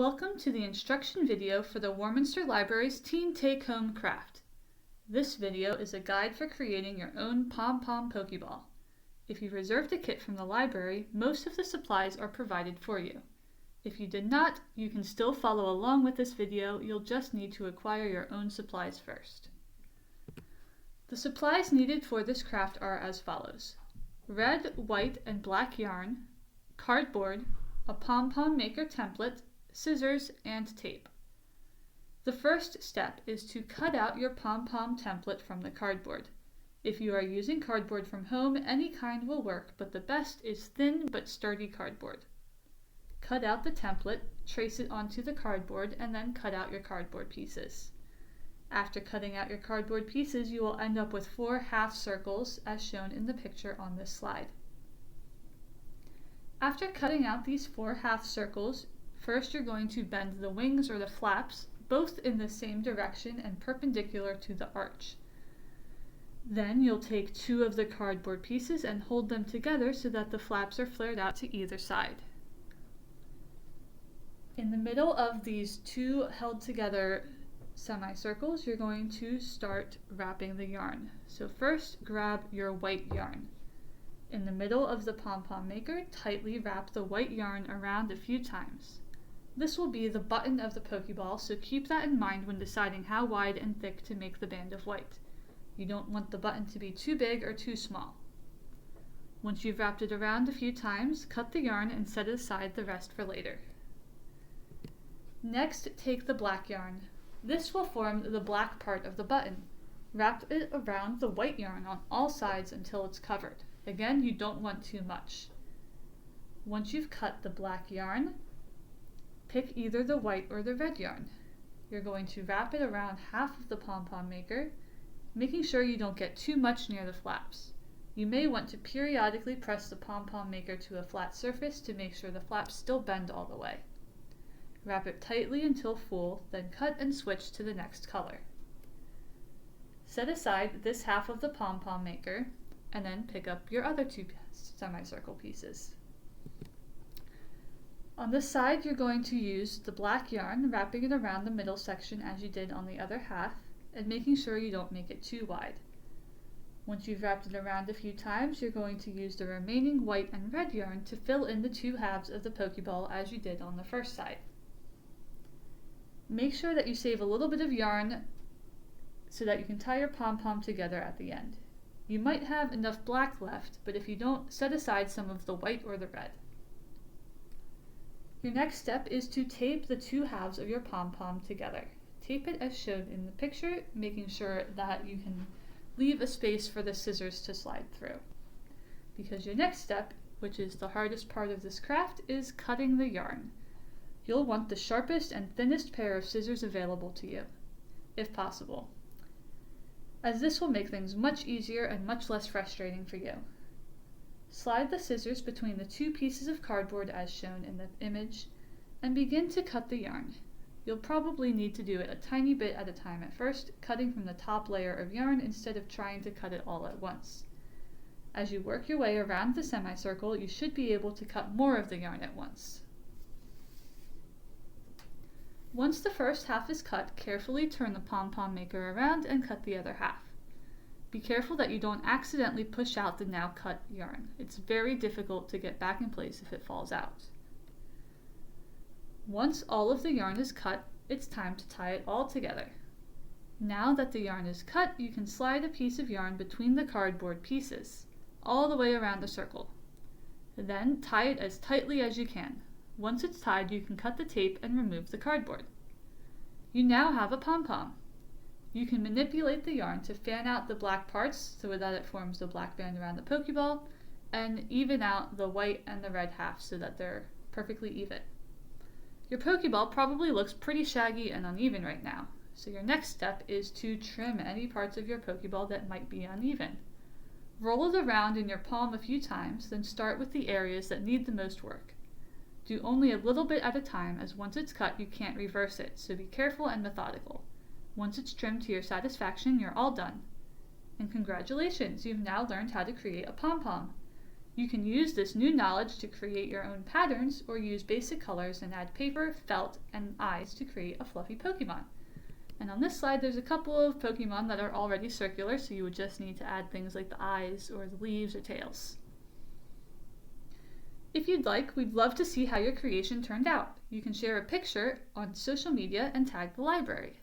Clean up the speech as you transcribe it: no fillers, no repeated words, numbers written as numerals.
Welcome to the instruction video for the Warminster Library's Teen Take-Home Craft. This video is a guide for creating your own Pom Pom Pokeball. If you reserved a kit from the library, most of the supplies are provided for you. If you did not, you can still follow along with this video. You'll just need to acquire your own supplies first. The supplies needed for this craft are as follows: red, white, and black yarn, cardboard, a Pom Pom maker template, scissors, and tape. The first step is to cut out your Pom Pom template from the cardboard. If you are using cardboard from home, any kind will work, but the best is thin but sturdy cardboard. Cut out the template, trace it onto the cardboard, and then cut out your cardboard pieces. After cutting out your cardboard pieces, you will end up with 4 half circles as shown in the picture on this slide. After cutting out these 4 half circles, first you're going to bend the wings or the flaps, both in the same direction and perpendicular to the arch. Then you'll take 2 of the cardboard pieces and hold them together so that the flaps are flared out to either side. In the middle of these 2 held together semicircles, you're going to start wrapping the yarn. So first, grab your white yarn. In the middle of the Pom Pom maker, tightly wrap the white yarn around a few times. This will be the button of the Pokeball, so keep that in mind when deciding how wide and thick to make the band of white. You don't want the button to be too big or too small. Once you've wrapped it around a few times, cut the yarn and set aside the rest for later. Next, take the black yarn. This will form the black part of the button. Wrap it around the white yarn on all sides until it's covered. Again, you don't want too much. Once you've cut the black yarn, pick either the white or the red yarn. You're going to wrap it around half of the Pom Pom maker, making sure you don't get too much near the flaps. You may want to periodically press the Pom Pom maker to a flat surface to make sure the flaps still bend all the way. Wrap it tightly until full, then cut and switch to the next color. Set aside this half of the Pom Pom maker, and then pick up your other 2 semicircle pieces. On this side, you're going to use the black yarn, wrapping it around the middle section as you did on the other half, and making sure you don't make it too wide. Once you've wrapped it around a few times, you're going to use the remaining white and red yarn to fill in the 2 halves of the Pokeball as you did on the first side. Make sure that you save a little bit of yarn so that you can tie your Pom Pom together at the end. You might have enough black left, but if you don't, set aside some of the white or the red. Your next step is to tape the 2 halves of your Pom Pom together. Tape it as shown in the picture, making sure that you can leave a space for the scissors to slide through. Because your next step, which is the hardest part of this craft, is cutting the yarn. You'll want the sharpest and thinnest pair of scissors available to you, if possible, as this will make things much easier and much less frustrating for you. Slide the scissors between the 2 pieces of cardboard as shown in the image, and begin to cut the yarn. You'll probably need to do it a tiny bit at a time at first, cutting from the top layer of yarn instead of trying to cut it all at once. As you work your way around the semicircle, you should be able to cut more of the yarn at once. Once the first half is cut, carefully turn the Pom Pom maker around and cut the other half. Be careful that you don't accidentally push out the now cut yarn. It's very difficult to get back in place if it falls out. Once all of the yarn is cut, it's time to tie it all together. Now that the yarn is cut, you can slide a piece of yarn between the cardboard pieces, all the way around the circle. Then tie it as tightly as you can. Once it's tied, you can cut the tape and remove the cardboard. You now have a Pom Pom. You can manipulate the yarn to fan out the black parts so that it forms the black band around the Pokeball, and even out the white and the red half so that they're perfectly even. Your Pokeball probably looks pretty shaggy and uneven right now, so your next step is to trim any parts of your Pokeball that might be uneven. Roll it around in your palm a few times, then start with the areas that need the most work. Do only a little bit at a time, as once it's cut you can't reverse it, so be careful and methodical. Once it's trimmed to your satisfaction, you're all done. And congratulations, you've now learned how to create a Pom Pom. You can use this new knowledge to create your own patterns or use basic colors and add paper, felt, and eyes to create a fluffy Pokemon. And on this slide there's a couple of Pokemon that are already circular, so you would just need to add things like the eyes or the leaves or tails. If you'd like, we'd love to see how your creation turned out. You can share a picture on social media and tag the library.